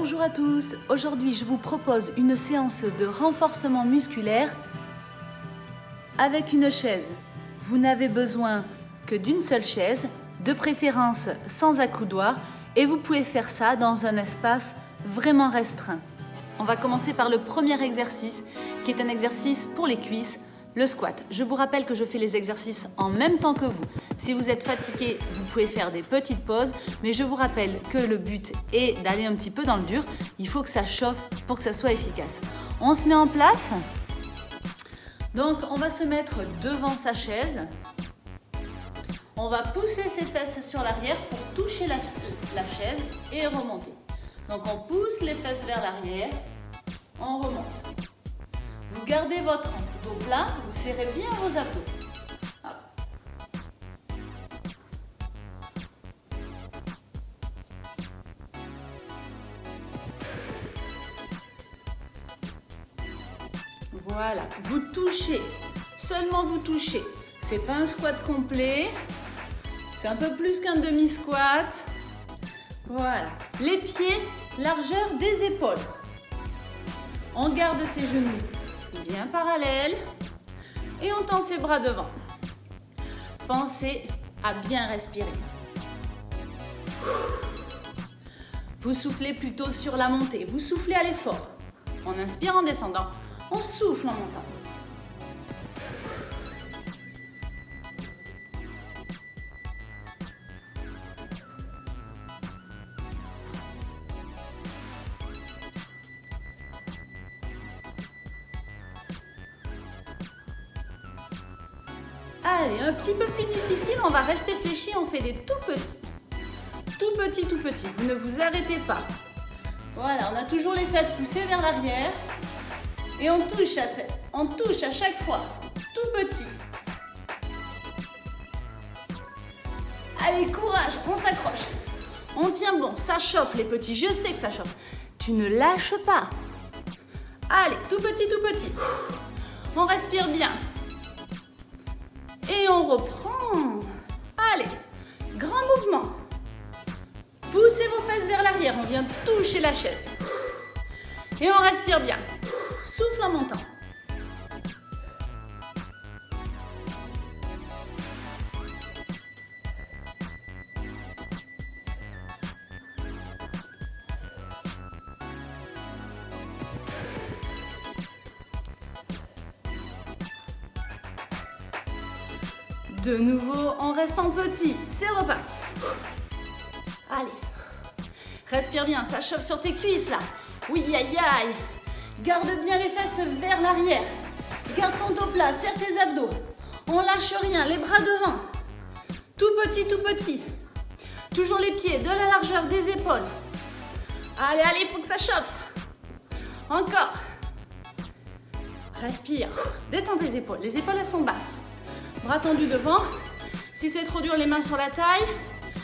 Bonjour à tous, aujourd'hui je vous propose une séance de renforcement musculaire avec une chaise. Vous n'avez besoin que d'une seule chaise, de préférence sans accoudoir, et vous pouvez faire ça dans un espace vraiment restreint. On va commencer par le premier exercice qui est un exercice pour les cuisses, le squat. Je vous rappelle que je fais les exercices en même temps que vous. Si vous êtes fatigué, vous pouvez faire des petites pauses, mais je vous rappelle que le but est d'aller un petit peu dans le dur. Il faut que ça chauffe pour que ça soit efficace. On se met en place. Donc, on va se mettre devant sa chaise. On va pousser ses fesses sur l'arrière pour toucher la chaise et remonter. Donc, on pousse les fesses vers l'arrière, on remonte. Vous gardez votre dos plat, vous serrez bien vos abdos. Hop. Voilà, vous touchez, seulement vous touchez. C'est pas un squat complet, c'est un peu plus qu'un demi-squat. Voilà, les pieds, largeur des épaules. On garde ses genoux bien parallèles et on tend ses bras devant. Pensez à bien respirer. Vous soufflez plutôt sur la montée, vous soufflez à l'effort. On inspire en descendant, on souffle en montant. Allez, un petit peu plus difficile, on va rester fléchi, on fait des tout petits. Tout petits, tout petits, vous ne vous arrêtez pas. Voilà, on a toujours les fesses poussées vers l'arrière et on touche à chaque fois, tout petit. Allez, courage, on s'accroche. On tient bon, ça chauffe les petits, je sais que ça chauffe. Tu ne lâches pas. Allez, tout petit, tout petit. On respire bien. Et on reprend. Allez, grand mouvement. Poussez vos fesses vers l'arrière, on vient toucher la chaise. Et on respire bien. Souffle en montant. De nouveau, on reste en petit. C'est reparti. Allez. Respire bien, ça chauffe sur tes cuisses là. Oui, aïe, aïe. Garde bien les fesses vers l'arrière. Garde ton dos plat, serre tes abdos. On lâche rien, les bras devant. Tout petit, tout petit. Toujours les pieds de la largeur des épaules. Allez, allez, il faut que ça chauffe. Encore. Respire. Détends tes épaules. Les épaules, elles sont basses. Bras tendus devant. Si c'est trop dur, les mains sur la taille.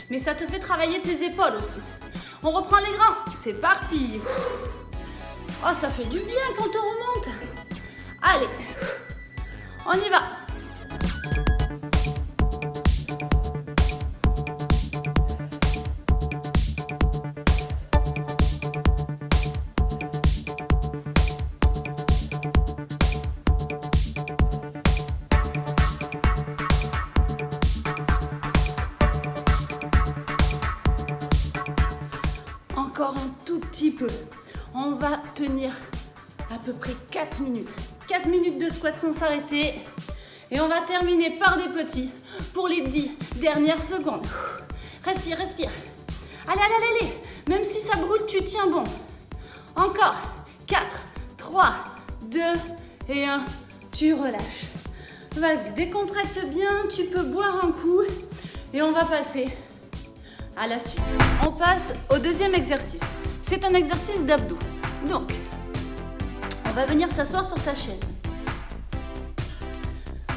Mais ça te fait travailler tes épaules aussi. On reprend les grands. C'est parti. Oh, ça fait du bien quand on remonte. Allez, on y va. Encore un tout petit peu. On va tenir à peu près 4 minutes. 4 minutes de squat sans s'arrêter. Et on va terminer par des petits pour les 10 dernières secondes. Respire, respire. Allez, allez, allez, allez. Même si ça brûle, tu tiens bon. Encore. 4, 3, 2 et 1. Tu relâches. Vas-y, décontracte bien. Tu peux boire un coup. Et on va passer à la suite. On passe au deuxième exercice. C'est un exercice d'abdos. Donc, on va venir s'asseoir sur sa chaise.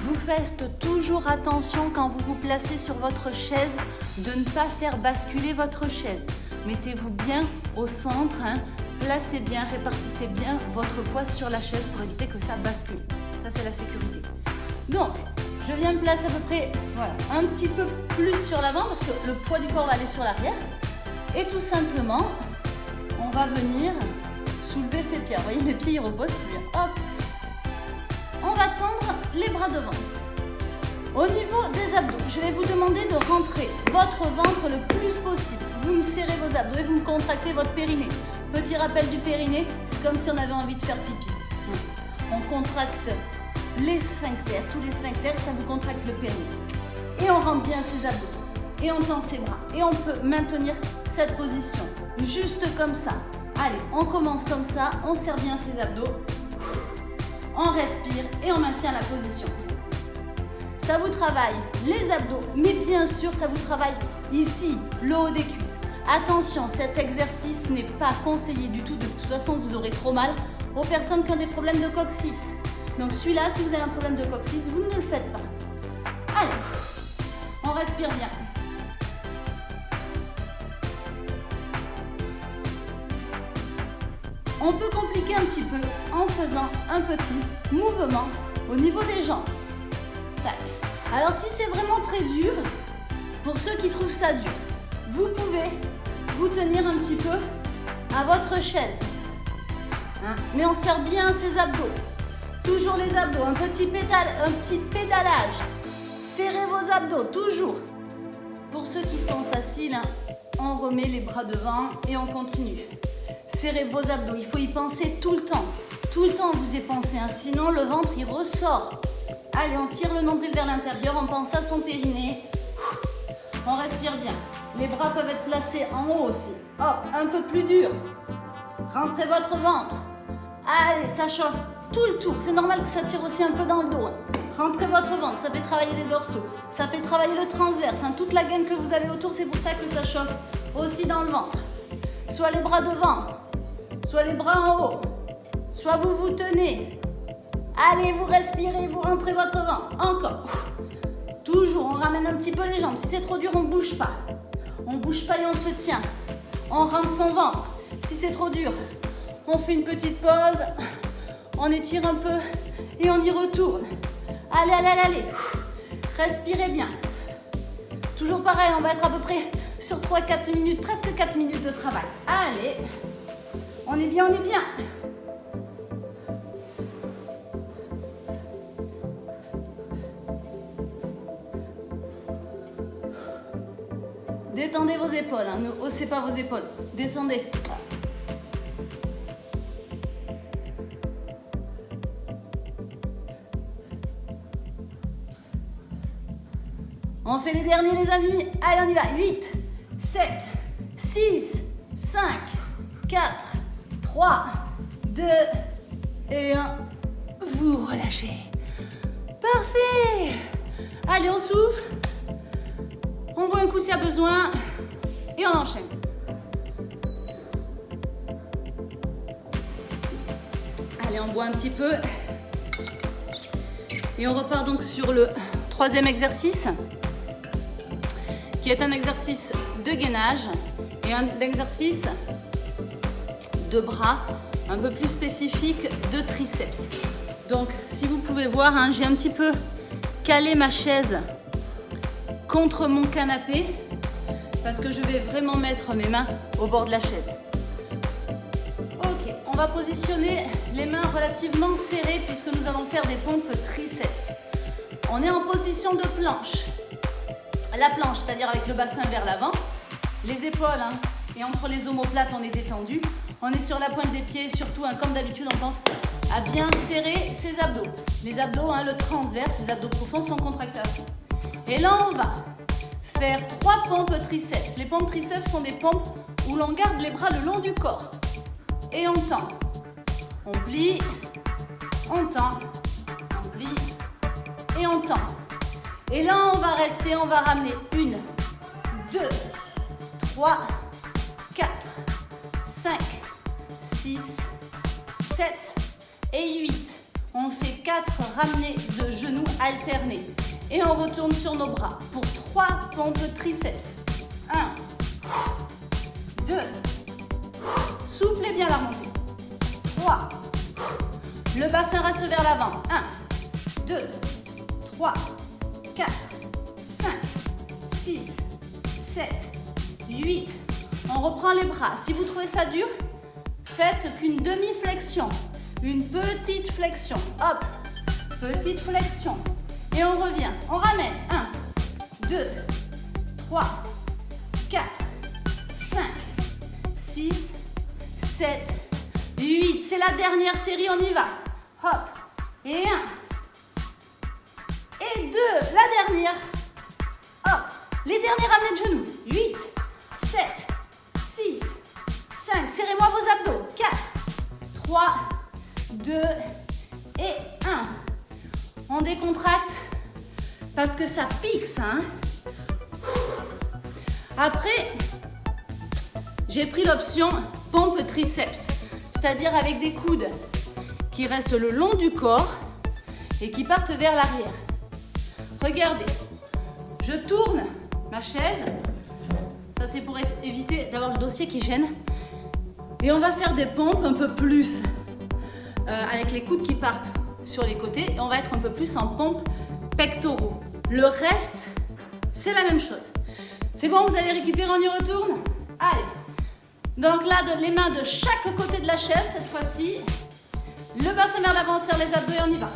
Vous faites toujours attention quand vous vous placez sur votre chaise de ne pas faire basculer votre chaise. Mettez-vous bien au centre, placez bien, répartissez bien votre poids sur la chaise pour éviter que ça bascule. Ça, c'est la sécurité. Donc, je viens me placer à peu près, voilà, un petit peu plus sur l'avant parce que le poids du corps va aller sur l'arrière. Et tout simplement, on va venir soulever ses pieds. Vous voyez, mes pieds, ils reposent plus. Hop. On va tendre les bras devant. Au niveau des abdos, je vais vous demander de rentrer votre ventre le plus possible. Vous me serrez vos abdos et vous me contractez votre périnée. Petit rappel du périnée, c'est comme si on avait envie de faire pipi. On contracte les sphincters, tous les sphincters, ça vous contracte le périnée. Et on rentre bien ses abdos. Et on tend ses bras. Et on peut maintenir cette position. Juste comme ça. Allez, on commence comme ça. On serre bien ses abdos. On respire et on maintient la position. Ça vous travaille les abdos, mais bien sûr, ça vous travaille ici, le haut des cuisses. Attention, cet exercice n'est pas conseillé du tout. De toute façon, vous aurez trop mal aux personnes qui ont des problèmes de coccyx. Donc celui-là, si vous avez un problème de coccyx, vous ne le faites pas. Allez, on respire bien. On peut compliquer un petit peu en faisant un petit mouvement au niveau des jambes. Tac. Alors si c'est vraiment très dur, pour ceux qui trouvent ça dur, vous pouvez vous tenir un petit peu à votre chaise. Hein? Mais on serre bien ses abdos. Toujours les abdos, un petit pédalage. Serrez vos abdos, toujours. Pour ceux qui sont faciles, hein, on remet les bras devant et on continue. Serrez vos abdos, il faut y penser tout le temps. Tout le temps vous y pensez, hein, sinon le ventre il ressort. Allez, on tire le nombril vers l'intérieur, on pense à son périnée. On respire bien. Les bras peuvent être placés en haut aussi. Hop, un peu plus dur. Rentrez votre ventre. Allez, ça chauffe tout le tour. C'est normal que ça tire aussi un peu dans le dos. Hein. Rentrez votre ventre, ça fait travailler les dorsaux. Ça fait travailler le transverse. Hein. Toute la gaine que vous avez autour, c'est pour ça que ça chauffe aussi dans le ventre. Soit les bras devant, soit les bras en haut. Soit vous vous tenez. Allez, vous respirez, vous rentrez votre ventre. Encore. Toujours, on ramène un petit peu les jambes. Si c'est trop dur, on ne bouge pas. On ne bouge pas et on se tient. On rentre son ventre. Si c'est trop dur, on fait une petite pause. On étire un peu et on y retourne. Allez, allez, allez, allez. Respirez bien. Toujours pareil, on va être à peu près sur 3-4 minutes, presque 4 minutes de travail. Allez. On est bien, on est bien. Détendez vos épaules, hein. Ne haussez pas vos épaules. Descendez. On fait les derniers les amis. Allez, on y va. 8, 7, 6, 5, 4, 3, 2 et 1. Vous relâchez. Parfait. Allez, on souffle. On boit un coup s'il y a besoin et on enchaîne. Allez, on boit un petit peu. Et on repart donc sur le troisième exercice, qui est un exercice de gainage et un exercice de bras un peu plus spécifique de triceps. Donc, si vous pouvez voir, hein, j'ai un petit peu calé ma chaise contre mon canapé parce que je vais vraiment mettre mes mains au bord de la chaise. Ok, on va positionner les mains relativement serrées puisque nous allons faire des pompes triceps. On est en position de planche. La planche, c'est-à-dire avec le bassin vers l'avant, les épaules, hein, et entre les omoplates, on est détendu. On est sur la pointe des pieds, surtout, hein, comme d'habitude, on pense à bien serrer ses abdos. Les abdos, hein, le transverse, les abdos profonds sont contractés à fond. Et là, on va faire 3 pompes triceps. Les pompes triceps sont des pompes où l'on garde les bras le long du corps. Et on tend. On plie, on tend, on plie et on tend. Et là, on va rester, on va ramener 1, 2, 3, 4, 5, 6, 7 et 8. On fait 4 ramenés de genoux alternés. Et on retourne sur nos bras pour 3 pompes triceps. 1, 2, soufflez bien la montée. 3, le bassin reste vers l'avant. 1, 2, 3, 4, 5, 6, 7, 8. On reprend les bras. Si vous trouvez ça dur, faites qu'une demi-flexion. Une petite flexion. Hop, petite flexion. Et on revient. On ramène. 1, 2, 3, 4, 5, 6, 7, 8. C'est la dernière série, on y va. Hop. Et 1. Et 2. La dernière. Hop. Les derniers ramenez de genoux. 8, 7, 6, 5. Serrez-moi vos abdos. 4, 3, 2 et 1. On décontracte parce que ça pique, ça. Hein. Après, j'ai pris l'option pompe triceps, c'est-à-dire avec des coudes qui restent le long du corps et qui partent vers l'arrière. Regardez, je tourne ma chaise, ça c'est pour éviter d'avoir le dossier qui gêne, et on va faire des pompes un peu plus avec les coudes qui partent sur les côtés et on va être un peu plus en pompe pectoraux. Le reste, c'est la même chose. C'est bon, vous avez récupéré, on y retourne? Allez. Donc là, les mains de chaque côté de la chaise, cette fois-ci. Le bassin vers l'avant, serre les abdos et on y va.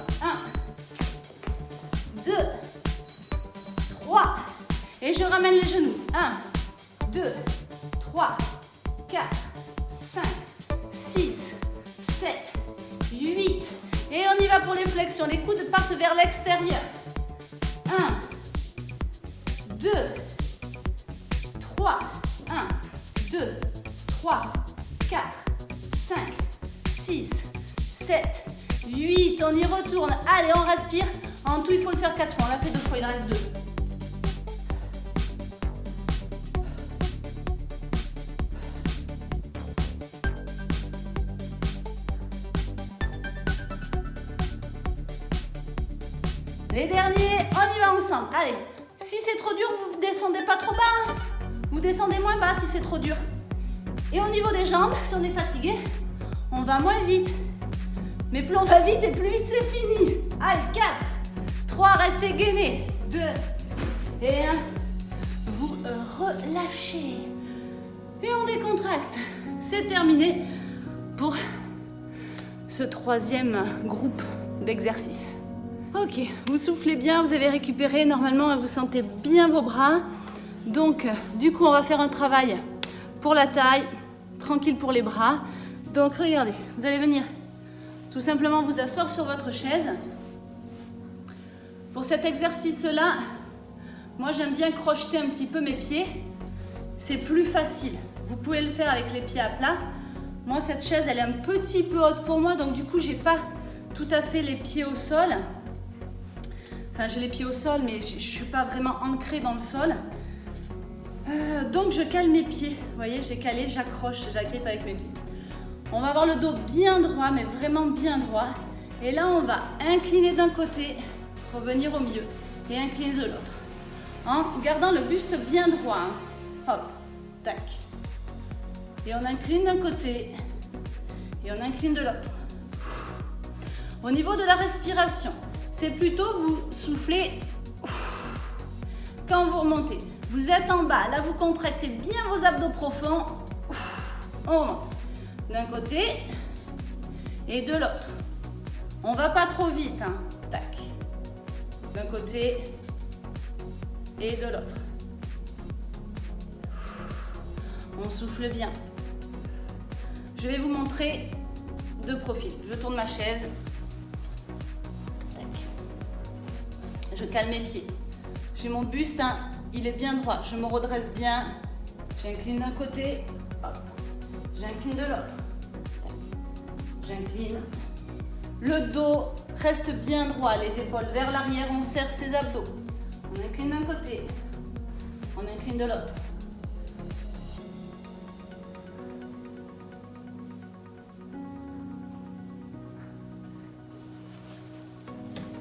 1, 2, 3. Et je ramène les genoux. 1, 2, 3, 4, 5, 6, 7, 8. Et on y va pour les flexions. Les coudes partent vers l'extérieur. 1, 2, 3. 1, 2, 3, 4, 5, 6, 7, 8. On y retourne. Allez, on respire. En tout, il faut le faire 4 fois. On l'a fait 2 fois, il reste 2. Les derniers, on y va ensemble. Allez, si c'est trop dur, vous ne descendez pas trop bas. Hein. Vous descendez moins bas si c'est trop dur. Et au niveau des jambes, si on est fatigué, on va moins vite. Mais plus on va vite et plus vite c'est fini. Allez, 4, 3, restez gainés. 2 et 1. Vous relâchez. Et on décontracte. C'est terminé pour ce 3e groupe d'exercices. Ok, vous soufflez bien, vous avez récupéré. Normalement, vous sentez bien vos bras. Donc, du coup, on va faire un travail pour la taille, tranquille pour les bras. Donc, regardez, vous allez venir tout simplement vous asseoir sur votre chaise. Pour cet exercice-là, moi, j'aime bien crocheter un petit peu mes pieds. C'est plus facile. Vous pouvez le faire avec les pieds à plat. Moi, cette chaise, elle est un petit peu haute pour moi. Donc, du coup, j'ai pas tout à fait les pieds au sol. Enfin, j'ai les pieds au sol, mais je ne suis pas vraiment ancrée dans le sol. Donc, je cale mes pieds. Vous voyez, j'ai calé, j'accroche, j'agrippe avec mes pieds. On va avoir le dos bien droit, mais vraiment bien droit. Et là, on va incliner d'un côté, revenir au milieu et incliner de l'autre. En gardant le buste bien droit. Hein. Hop, tac. Et on incline d'un côté et on incline de l'autre. Au niveau de la respiration, c'est plutôt vous soufflez quand vous remontez. Vous êtes en bas, là vous contractez bien vos abdos profonds. On remonte d'un côté et de l'autre. On va pas trop vite, hein. Tac. D'un côté et de l'autre. On souffle bien. Je vais vous montrer de profil. Je tourne ma chaise. Je cale mes pieds. J'ai mon buste, hein, il est bien droit. Je me redresse bien. J'incline d'un côté. Hop. J'incline de l'autre. J'incline. Le dos reste bien droit. Les épaules vers l'arrière. On serre ses abdos. On incline d'un côté. On incline de l'autre.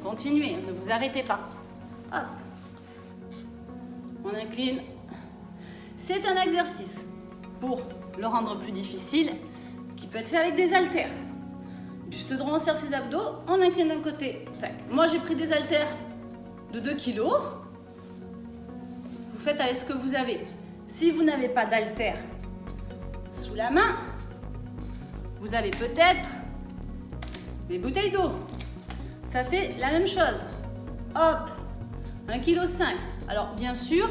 Continuez, ne vous arrêtez pas. Hop. On incline. C'est un exercice pour le rendre plus difficile qui peut être fait avec des haltères. Buste droit, on serre ses abdos, on incline d'un côté. Tac. Moi, j'ai pris des haltères de 2 kg. Vous faites avec ce que vous avez. Si vous n'avez pas d'haltères sous la main, vous avez peut-être des bouteilles d'eau. Ça fait la même chose. Hop, 1,5 kg. Alors, bien sûr,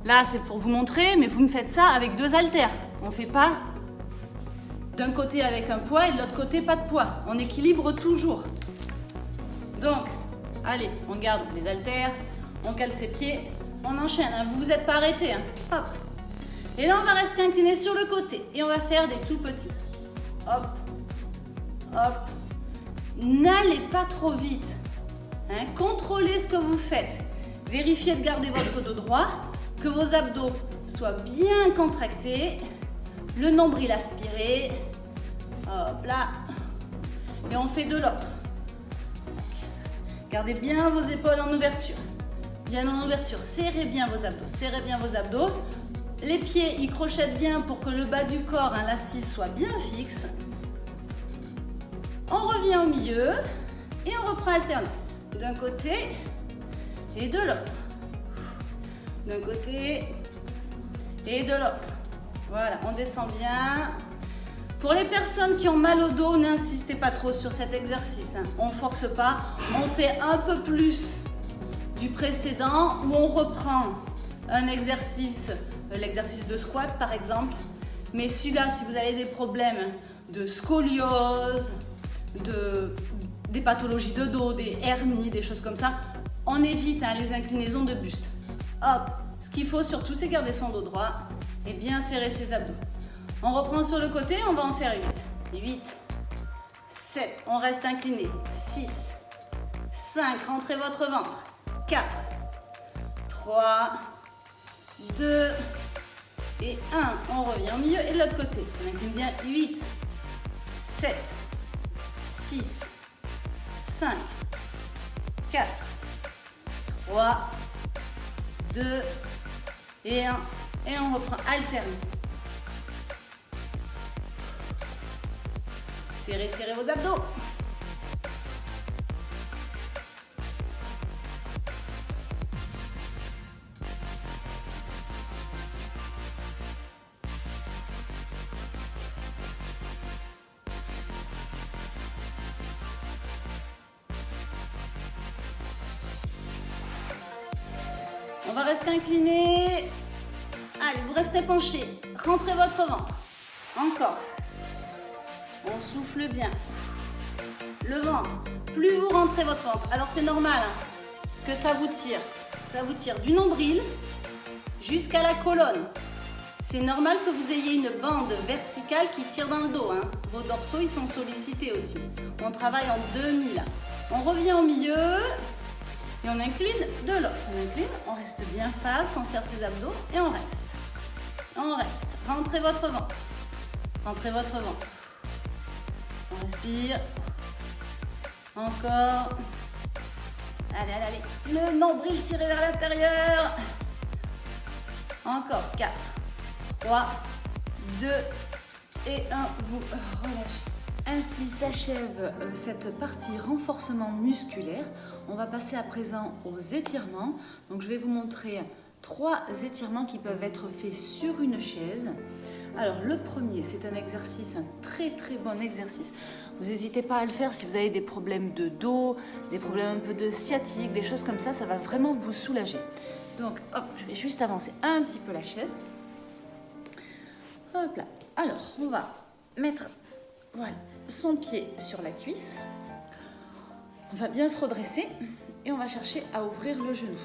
là, c'est pour vous montrer, mais vous me faites ça avec 2 haltères. On ne fait pas d'un côté avec un poids et de l'autre côté pas de poids. On équilibre toujours. Donc, allez, on garde les haltères, on cale ses pieds, on enchaîne. Hein. Vous vous êtes pas arrêté. Hein. Hop. Et là, on va rester incliné sur le côté et on va faire des tout petits. Hop, hop. N'allez pas trop vite. Hein. Contrôlez ce que vous faites. Vérifiez de garder votre dos droit, que vos abdos soient bien contractés, le nombril aspiré. Hop là. Et on fait de l'autre. Gardez bien vos épaules en ouverture. Bien en ouverture. Serrez bien vos abdos. Serrez bien vos abdos. Les pieds, ils crochettent bien pour que le bas du corps, hein, l'assise, soit bien fixe. On revient au milieu et on reprend alternant. D'un côté et de l'autre. D'un côté et de l'autre. Voilà, on descend bien. Pour les personnes qui ont mal au dos, n'insistez pas trop sur cet exercice. Hein. On ne force pas. On fait un peu plus du précédent où on reprend un exercice, l'exercice de squat par exemple. Mais celui-là, si vous avez des problèmes de scoliose, des pathologies de dos, des hernies, des choses comme ça, on évite hein, les inclinaisons de buste. Hop, ce qu'il faut surtout, c'est garder son dos droit et bien serrer ses abdos. On reprend sur le côté, on va en faire 8. 8, 7, on reste incliné. 6, 5, rentrez votre ventre. 4, 3, 2 et 1. On revient au milieu et de l'autre côté. On incline bien. 8, 7, 6, 5, 4, 3, 2 et 1. Et on reprend alterne. Serrez, serrez vos abdos. On va rester incliné. Allez, vous restez penché. Rentrez votre ventre. Encore. On souffle bien. Le ventre. Plus vous rentrez votre ventre. Alors c'est normal hein, que ça vous tire. Ça vous tire du nombril jusqu'à la colonne. C'est normal que vous ayez une bande verticale qui tire dans le dos. Hein. Vos dorsaux, ils sont sollicités aussi. On travaille en demi là. On revient au milieu et on incline de l'autre. On incline, on reste bien face, on serre ses abdos et on reste. On reste. Rentrez votre ventre. Rentrez votre ventre. On respire. Encore. Allez, allez, allez. Le nombril tiré vers l'intérieur. Encore. 4, 3, 2 et 1. Vous relâchez. Ainsi s'achève cette partie renforcement musculaire. On va passer à présent aux étirements. Donc je vais vous montrer 3 étirements qui peuvent être faits sur une chaise. Alors le premier, c'est un exercice, un très très bon exercice. Vous n'hésitez pas à le faire si vous avez des problèmes de dos, des problèmes un peu de sciatique, des choses comme ça va vraiment vous soulager. Donc hop, je vais juste avancer un petit peu la chaise. Hop là. Alors on va mettre voilà, son pied sur la cuisse. On va bien se redresser et on va chercher à ouvrir le genou.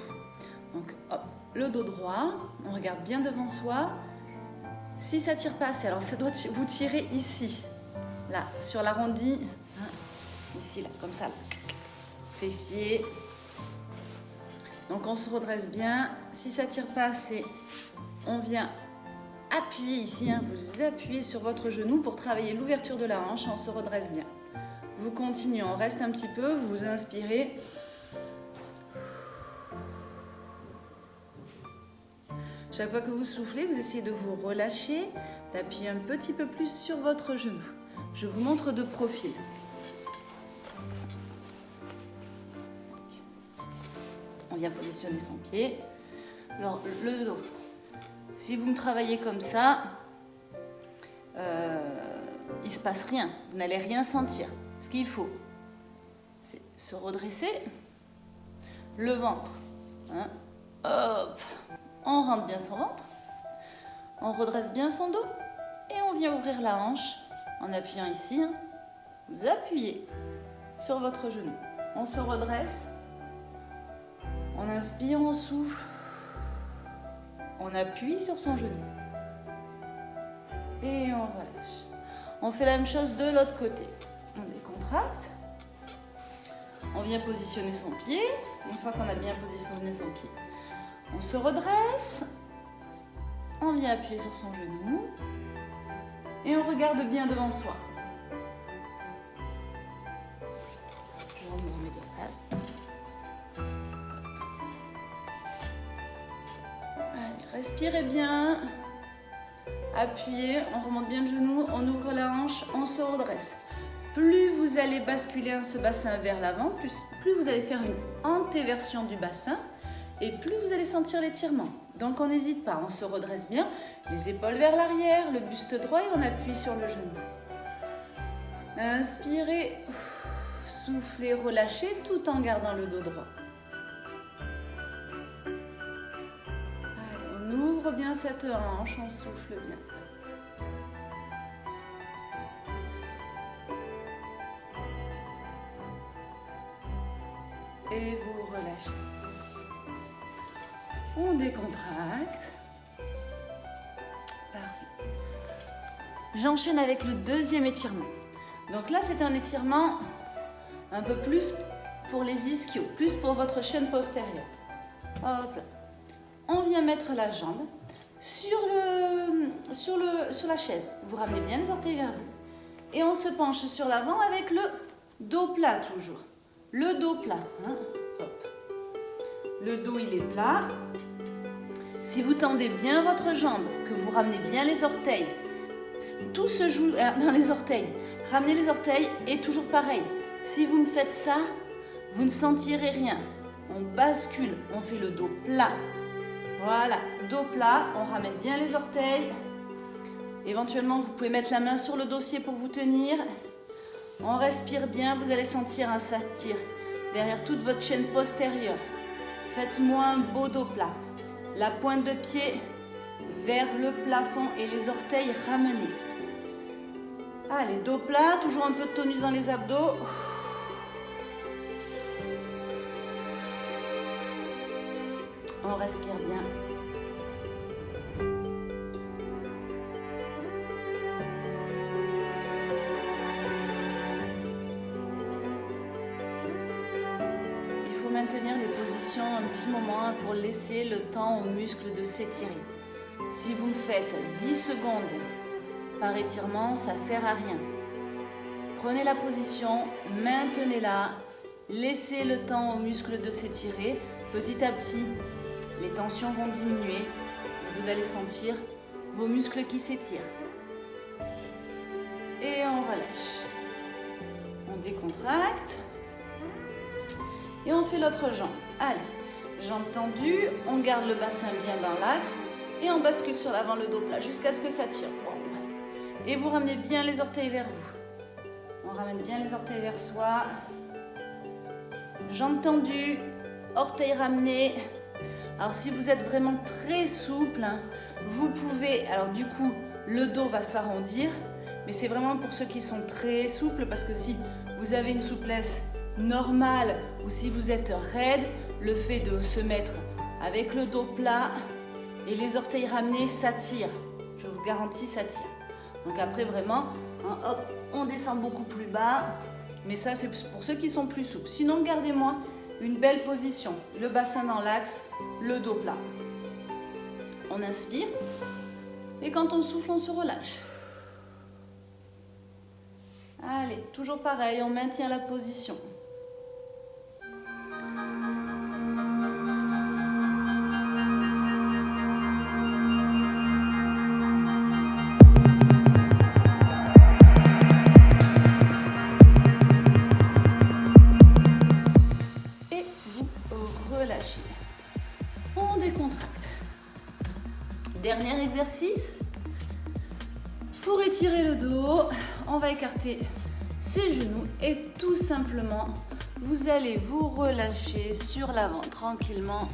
Donc hop, le dos droit, on regarde bien devant soi. Si ça tire pas assez, alors ça doit vous tirer ici, là, sur l'arrondi, hein, ici, là, comme ça, là. Fessier. Donc on se redresse bien. Si ça tire pas assez, on vient appuyer ici, hein, vous appuyez sur votre genou pour travailler l'ouverture de la hanche, on se redresse bien. Vous continuez, on reste un petit peu, vous inspirez. Chaque fois que vous soufflez, vous essayez de vous relâcher, d'appuyer un petit peu plus sur votre genou. Je vous montre de profil. On vient positionner son pied. Alors, le dos. Si vous me travaillez comme ça, il ne se passe rien. Vous n'allez rien sentir. Ce qu'il faut, c'est se redresser. Le ventre. Hein. Hop. On rentre bien son ventre. On redresse bien son dos. Et on vient ouvrir la hanche en appuyant ici. Hein. Vous appuyez sur votre genou. On se redresse. On inspire, on souffle. On appuie sur son genou. Et on relâche. On fait la même chose de l'autre côté. On décontracte. On vient positionner son pied. Une fois qu'on a bien positionné son pied, on se redresse. On vient appuyer sur son genou. Et on regarde bien devant soi. Je me remets de place. Allez, respirez bien. Appuyez, on remonte bien le genou, on ouvre la hanche, on se redresse. Plus vous allez basculer ce bassin vers l'avant, plus vous allez faire une antéversion du bassin et plus vous allez sentir l'étirement. Donc on n'hésite pas, on se redresse bien, les épaules vers l'arrière, le buste droit et on appuie sur le genou. Inspirez, soufflez, relâchez tout en gardant le dos droit. Allez, on ouvre bien cette hanche, on souffle bien. Et vous relâchez. On décontracte. Parfait. J'enchaîne avec le deuxième étirement. Donc là, c'est un étirement un peu plus pour les ischios, plus pour votre chaîne postérieure. Hop là. On vient mettre la jambe sur la chaise. Vous ramenez bien les orteils vers vous. Et on se penche sur l'avant avec le dos plat toujours. Le dos plat. Hein. Hop. Le dos, il est plat. Si vous tendez bien votre jambe, que vous ramenez bien les orteils, tout se joue dans les orteils. Ramenez les orteils et toujours pareil. Si vous me faites ça, vous ne sentirez rien. On bascule, on fait le dos plat. Voilà, dos plat, on ramène bien les orteils. Éventuellement, vous pouvez mettre la main sur le dossier pour vous tenir. On respire bien, vous allez sentir un s'attire derrière toute votre chaîne postérieure. Faites-moi un beau dos plat. La pointe de pied vers le plafond et les orteils ramenés. Allez, dos plat, toujours un peu de tonus dans les abdos. On respire bien. Maintenir les positions un petit moment pour laisser le temps aux muscles de s'étirer. Si vous me faites 10 secondes par étirement, ça ne sert à rien. Prenez la position, maintenez-la, laissez le temps aux muscles de s'étirer. Petit à petit, les tensions vont diminuer. Vous allez sentir vos muscles qui s'étirent. Et on relâche. On décontracte. Et on fait l'autre jambe. Allez, jambe tendue, on garde le bassin bien dans l'axe et on bascule sur l'avant le dos plat jusqu'à ce que ça tire. Et vous ramenez bien les orteils vers vous. On ramène bien les orteils vers soi. Jambes tendues, orteils ramenés. Alors si vous êtes vraiment très souple, hein, vous pouvez, alors du coup, le dos va s'arrondir, mais c'est vraiment pour ceux qui sont très souples parce que si vous avez une souplesse normal ou si vous êtes raide, le fait de se mettre avec le dos plat et les orteils ramenés, ça tire. Je vous garantis, ça tire. Donc après vraiment, hein, hop, on descend beaucoup plus bas. Mais ça, c'est pour ceux qui sont plus souples. Sinon, gardez-moi une belle position. Le bassin dans l'axe, le dos plat. On inspire. Et quand on souffle, on se relâche. Allez, toujours pareil, on maintient la position. Dernier exercice. pour étirer le dos, on va écarter ses genoux et tout simplement, vous allez vous relâcher sur l'avant tranquillement.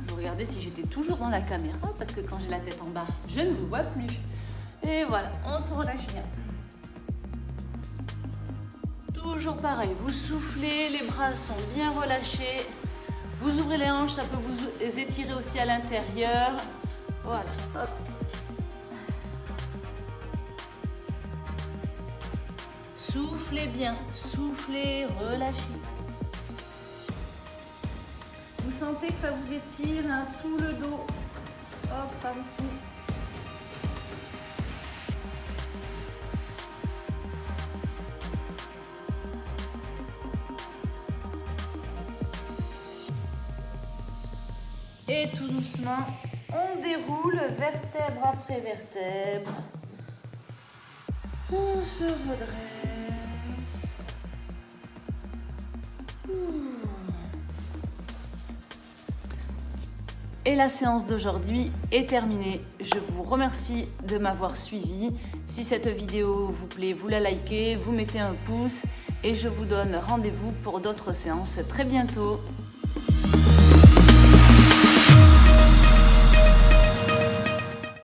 Vous regardez si j'étais toujours dans la caméra parce que quand j'ai la tête en bas, je ne vous vois plus. Et voilà, on se relâche bien. Toujours pareil, vous soufflez, les bras sont bien relâchés. Vous ouvrez les hanches, ça peut vous étirer aussi à l'intérieur. Voilà, hop. Soufflez bien, soufflez, relâchez. Vous sentez que ça vous étire tout le dos. Hop, par ici. Et tout doucement, on déroule vertèbre après vertèbre. On se redresse. Et la séance d'aujourd'hui est terminée. Je vous remercie de m'avoir suivi. Si cette vidéo vous plaît, vous la likez, vous mettez un pouce et je vous donne rendez-vous pour d'autres séances très bientôt.